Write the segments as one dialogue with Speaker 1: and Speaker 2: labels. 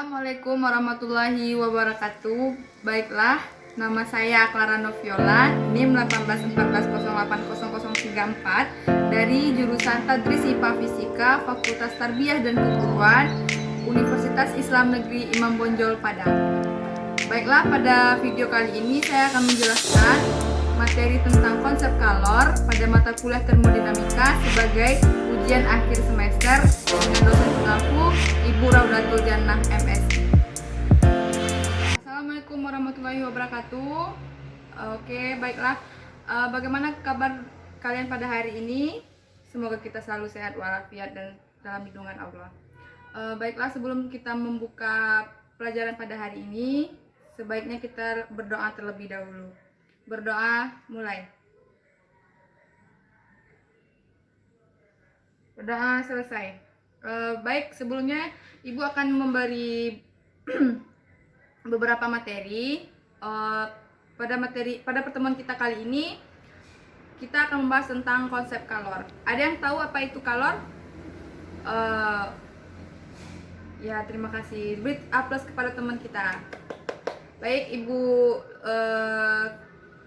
Speaker 1: Assalamualaikum warahmatullahi wabarakatuh. Baiklah, nama saya Clara Noviola, NIM 1814080034 dari jurusan Tadris IPA Fisika Fakultas Tarbiyah dan Keguruan Universitas Islam Negeri Imam Bonjol Padang. Baiklah, pada video kali ini saya akan menjelaskan materi tentang konsep kalor pada mata kuliah termodinamika sebagai ujian akhir semester dengan dosen pengampu Ibu Raudatul Jannah MSI. Assalamualaikum warahmatullahi wabarakatuh. Oke, baiklah. Bagaimana kabar kalian pada hari ini? Semoga kita selalu sehat walafiat dan dalam lindungan Allah. Baiklah, sebelum kita membuka pelajaran pada hari ini, sebaiknya kita berdoa terlebih dahulu. Berdoa, mulai. Berdoa selesai. Baik, sebelumnya Ibu akan memberi beberapa materi. Pada pertemuan kita kali ini kita akan membahas tentang konsep kalor. Ada yang tahu apa itu kalor? Ya, terima kasih. Beri A+ kepada teman kita. Baik, Ibu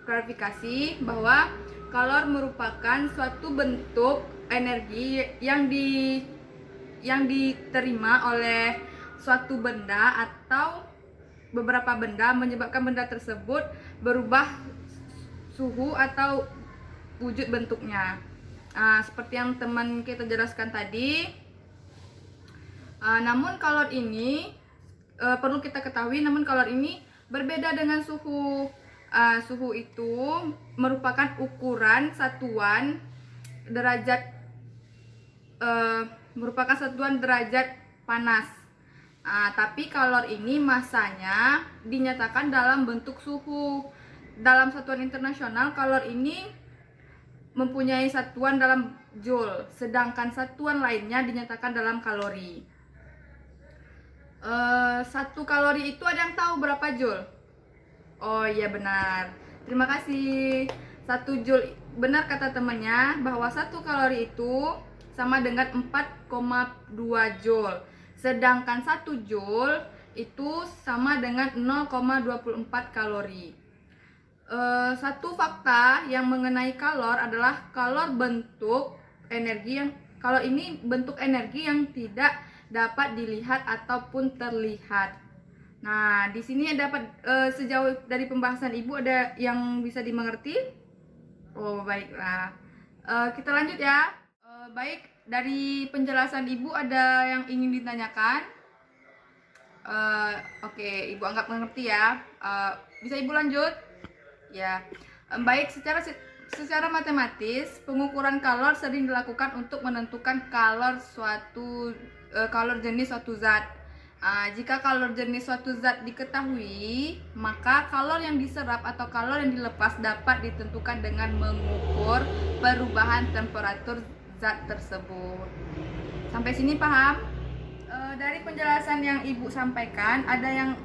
Speaker 1: klarifikasi bahwa kalor merupakan suatu bentuk energi yang diterima oleh suatu benda atau beberapa benda, menyebabkan benda tersebut berubah suhu atau wujud bentuknya. Seperti yang teman kita jelaskan tadi. Namun kalor ini perlu kita ketahui, namun kalor ini berbeda dengan suhu. Suhu itu merupakan ukuran satuan derajat panas. Tapi kalor ini masanya dinyatakan dalam bentuk suhu. Dalam satuan internasional, kalor ini mempunyai satuan dalam joule, sedangkan satuan lainnya dinyatakan dalam kalori. 1 kalori itu ada yang tahu berapa joule? Oh iya, benar. Terima kasih. 1 joule, benar kata temannya bahwa 1 kalori itu sama dengan 4,2 joule. Sedangkan 1 joule itu sama dengan 0,24 kalori. Satu fakta yang mengenai kalor adalah kalor ini bentuk energi yang tidak dapat dilihat ataupun terlihat. Nah, di sini dapat sejauh dari pembahasan Ibu ada yang bisa dimengerti? Oh, baiklah. Kita lanjut ya. Baik, dari penjelasan Ibu ada yang ingin ditanyakan? Oke, Ibu anggap mengerti ya. Bisa Ibu lanjut? Ya. Baik, secara matematis, pengukuran kalor sering dilakukan untuk menentukan kalor jenis suatu zat. Jika kalor jenis suatu zat diketahui, maka kalor yang diserap atau kalor yang dilepas dapat ditentukan dengan mengukur perubahan temperatur zat tersebut. Sampai sini paham? Dari penjelasan yang Ibu sampaikan, ada yang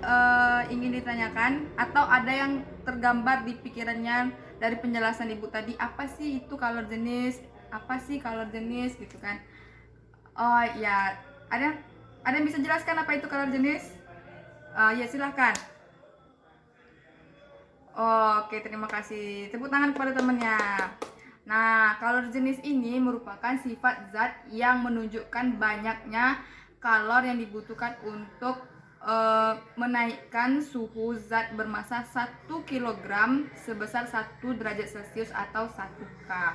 Speaker 1: ingin ditanyakan atau ada yang tergambar di pikirannya dari penjelasan Ibu tadi, apa sih itu kalor jenis? Apa sih kalor jenis gitu kan? Oh ya, ada yang bisa jelaskan apa itu kalor jenis? Ya, silahkan. Oke, terima kasih. Tepuk tangan kepada temannya. Nah, kalor jenis ini merupakan sifat zat yang menunjukkan banyaknya kalor yang dibutuhkan untuk menaikkan suhu zat bermassa 1 kg sebesar 1 derajat Celcius atau 1 K.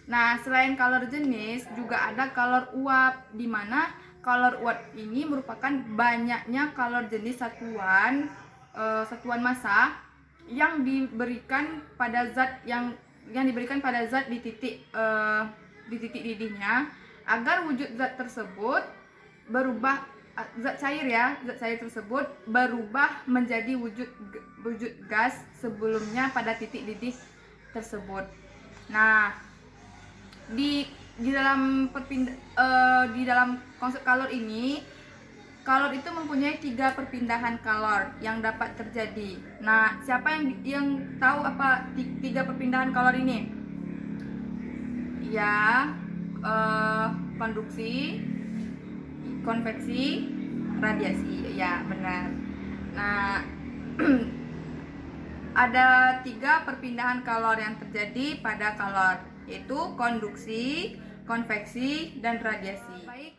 Speaker 1: Nah, selain kalor jenis, juga ada kalor uap, di mana kalor uap ini merupakan banyaknya kalor jenis satuan massa yang diberikan pada zat di titik didihnya, agar wujud zat tersebut berubah, zat cair tersebut berubah menjadi wujud gas sebelumnya pada titik didih tersebut. Nah, di dalam konsep kalor ini, kalor itu mempunyai 3 perpindahan kalor yang dapat terjadi. Nah, siapa yang tahu apa 3 perpindahan kalor ini? Ya, konduksi, konveksi, radiasi. Ya, benar. Nah, ada 3 perpindahan kalor yang terjadi pada kalor, yaitu konduksi, konveksi, dan radiasi. Baik,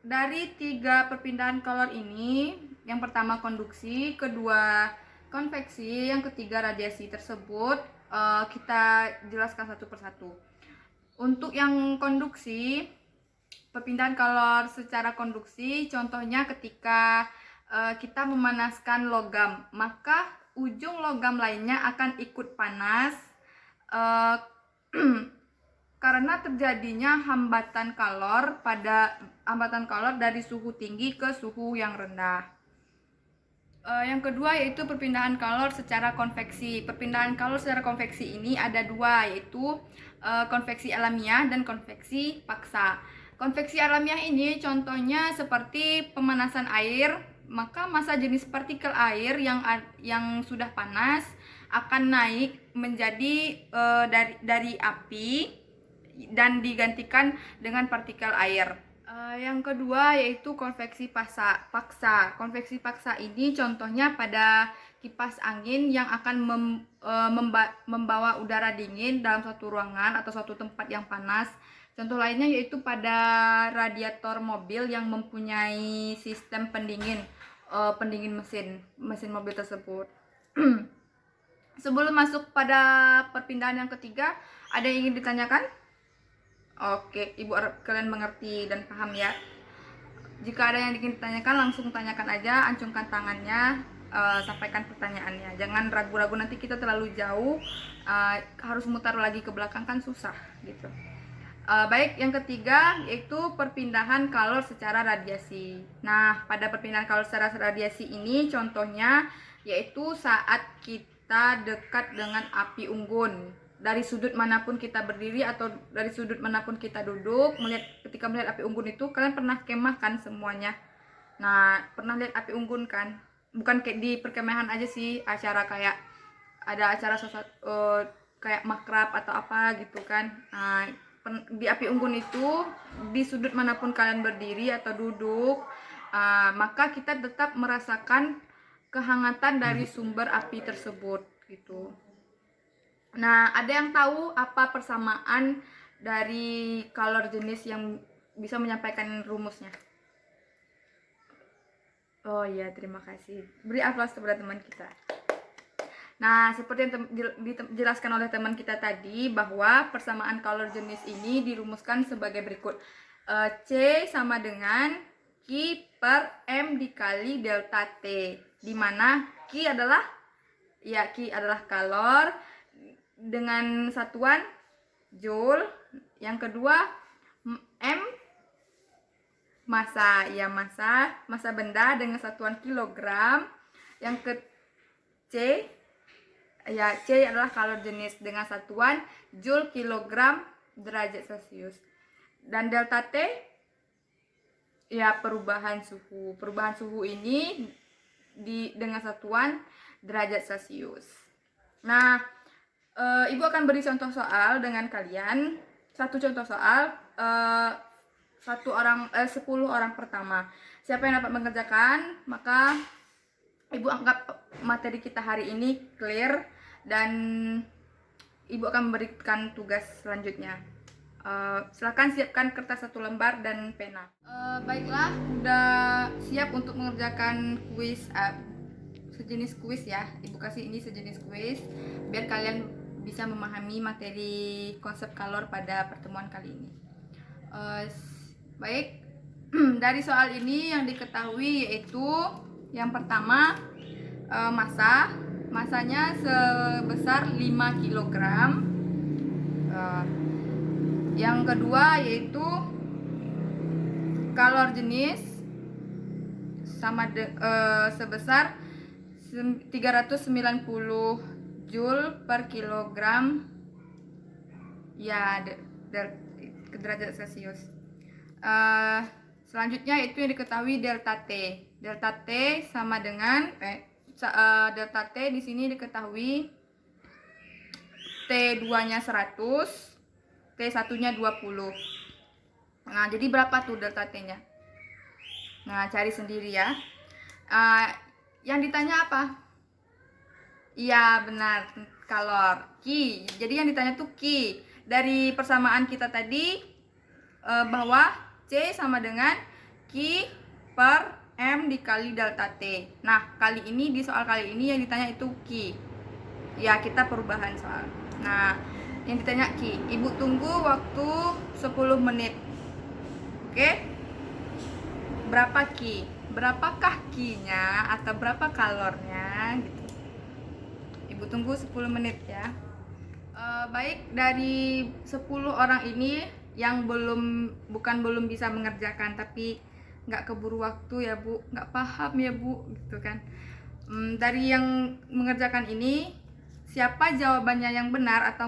Speaker 1: dari 3 perpindahan kalor ini, yang pertama konduksi, kedua konveksi, yang ketiga radiasi tersebut, kita jelaskan satu persatu. Untuk yang konduksi, perpindahan kalor secara konduksi, contohnya ketika kita memanaskan logam, maka ujung logam lainnya akan ikut panas karena terjadinya hambatan kalor dari suhu tinggi ke suhu yang rendah. Yang kedua yaitu perpindahan kalor secara konveksi. Perpindahan kalor secara konveksi ini ada 2, yaitu konveksi alamiah dan konveksi paksa. Konveksi alamiah ini contohnya seperti pemanasan air, maka massa jenis partikel air yang sudah panas akan naik menjadi dari api dan digantikan dengan partikel air. Yang kedua yaitu konveksi paksa. Konveksi paksa ini contohnya pada kipas angin yang akan membawa udara dingin dalam suatu ruangan atau suatu tempat yang panas. Contoh lainnya yaitu pada radiator mobil yang mempunyai sistem pendingin mesin mobil tersebut. Sebelum masuk pada perpindahan yang ketiga, ada yang ingin ditanyakan? Oke, Ibu harap kalian mengerti dan paham ya. Jika ada yang ingin ditanyakan, langsung tanyakan aja, acungkan tangannya, sampaikan pertanyaannya. Jangan ragu-ragu, nanti kita terlalu jauh, harus mutar lagi ke belakang kan susah gitu. Baik, yang ketiga yaitu perpindahan kalor secara radiasi. Nah, pada perpindahan kalor secara radiasi ini contohnya yaitu saat kita dekat dengan api unggun. Dari sudut manapun kita berdiri atau dari sudut manapun kita duduk, ketika melihat api unggun itu, kalian pernah kemah kan semuanya? Nah, pernah lihat api unggun kan? Bukan kayak di perkemahan aja sih, acara kayak ada acara kayak makrab atau apa gitu kan. Nah, di api unggun itu, di sudut manapun kalian berdiri atau duduk, maka kita tetap merasakan kehangatan dari sumber api tersebut gitu. Nah, ada yang tahu apa persamaan dari kalor jenis yang bisa menyampaikan rumusnya? Oh iya, terima kasih. Beri aplaus kepada teman kita. Nah, seperti yang dijelaskan oleh teman kita tadi, bahwa persamaan kalor jenis ini dirumuskan sebagai berikut. C sama dengan Q per M dikali delta T, di mana Q adalah kalor dengan satuan joule, yang kedua M massa, massa benda dengan satuan kilogram, yang ke C adalah kalor jenis dengan satuan joule kilogram derajat Celcius, dan delta T perubahan suhu. Perubahan suhu ini dengan satuan derajat Celcius. Nah, Ibu akan beri contoh soal dengan kalian. Satu contoh soal, 10 orang pertama. Siapa yang dapat mengerjakan, maka Ibu anggap materi kita hari ini clear dan Ibu akan memberikan tugas selanjutnya. Silakan siapkan kertas 1 lembar dan pena. Baiklah, udah siap untuk mengerjakan kuis, sejenis kuis ya. Ibu kasih ini sejenis kuis biar kalian bisa memahami materi konsep kalor pada pertemuan kali ini. Baik, dari soal ini yang diketahui yaitu yang pertama, massanya sebesar 5 kg. Yang kedua yaitu kalor jenis sebesar 390 Joule per kilogram derajat Celcius. Selanjutnya itu yang diketahui delta T. Delta T sama dengan delta T di sini diketahui T2-nya 100, T1-nya 20. Nah, jadi berapa tuh delta T-nya? Nah, cari sendiri ya. Uh, yang ditanya apa? Iya, benar. Kalor. Ki. Jadi yang ditanya tuh ki. Dari persamaan kita tadi bahwa C sama dengan Q per M dikali delta T. Nah, kali ini di soal kali ini yang ditanya itu Q. Ya, kita perubahan soal. Nah, yang ditanya Q. Ibu tunggu waktu 10 menit. Oke? Berapa Q? Berapakah Q-nya atau berapa kalornya gitu. Ibu tunggu 10 menit ya. Baik, dari 10 orang ini yang bukan belum bisa mengerjakan tapi nggak keburu waktu ya Bu, nggak paham ya Bu gitu kan. Dari yang mengerjakan ini, siapa jawabannya yang benar atau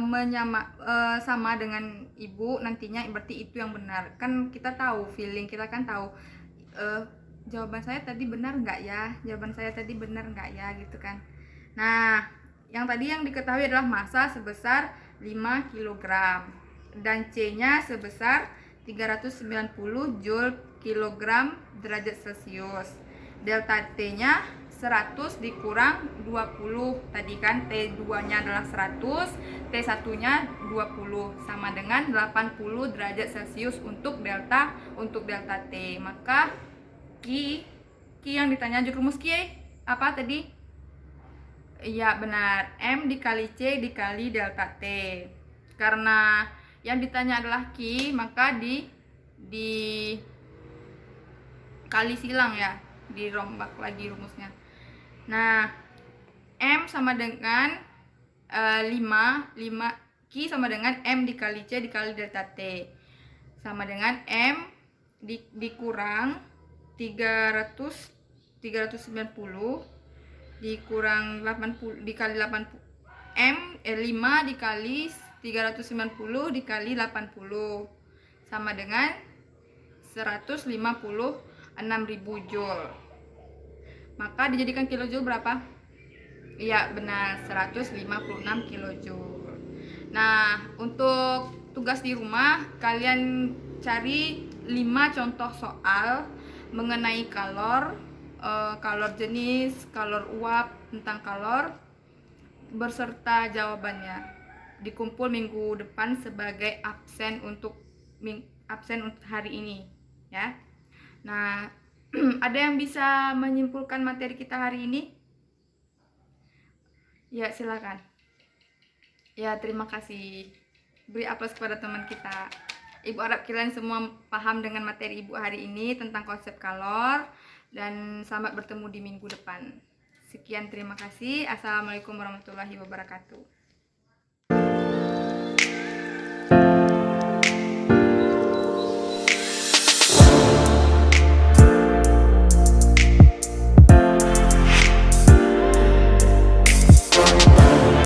Speaker 1: sama dengan Ibu nantinya, berarti itu yang benar. Kan kita tahu, feeling kita kan tahu jawaban saya tadi benar nggak ya, jawaban saya tadi benar nggak ya gitu kan. Nah, yang tadi yang diketahui adalah massa sebesar 5 kg dan C-nya sebesar 390 Joule kilogram derajat Celcius. Delta T-nya 100 dikurang 20. Tadi kan T2-nya adalah 100, T1-nya 20 sama dengan 80 derajat Celcius untuk delta T. Maka Ki yang ditanya rumus Ki apa tadi? Iya benar, M dikali C dikali delta T. Karena yang ditanya adalah Q, maka di kali silang ya, dirombak lagi rumusnya. Nah, M sama dengan 5 Q sama dengan M dikali C dikali delta T. Sama dengan M dikurang 390 dikurang 80 dikali 80 5 dikali 390 dikali 80 sama dengan 156.000 Joule. Maka dijadikan kilojoule berapa? Iya benar, 156 kilojoule. Nah, untuk tugas di rumah kalian cari 5 contoh soal mengenai kalor, kalor jenis, kalor uap, tentang kalor berserta jawabannya. Dikumpul minggu depan sebagai absen untuk hari ini ya. Nah, ada yang bisa menyimpulkan materi kita hari ini? Ya, silakan. Ya, terima kasih. Beri aplaus kepada teman kita. Ibu harap kalian semua paham dengan materi Ibu hari ini tentang konsep kalor. Dan selamat bertemu di minggu depan. Sekian, terima kasih. Assalamualaikum warahmatullahi wabarakatuh.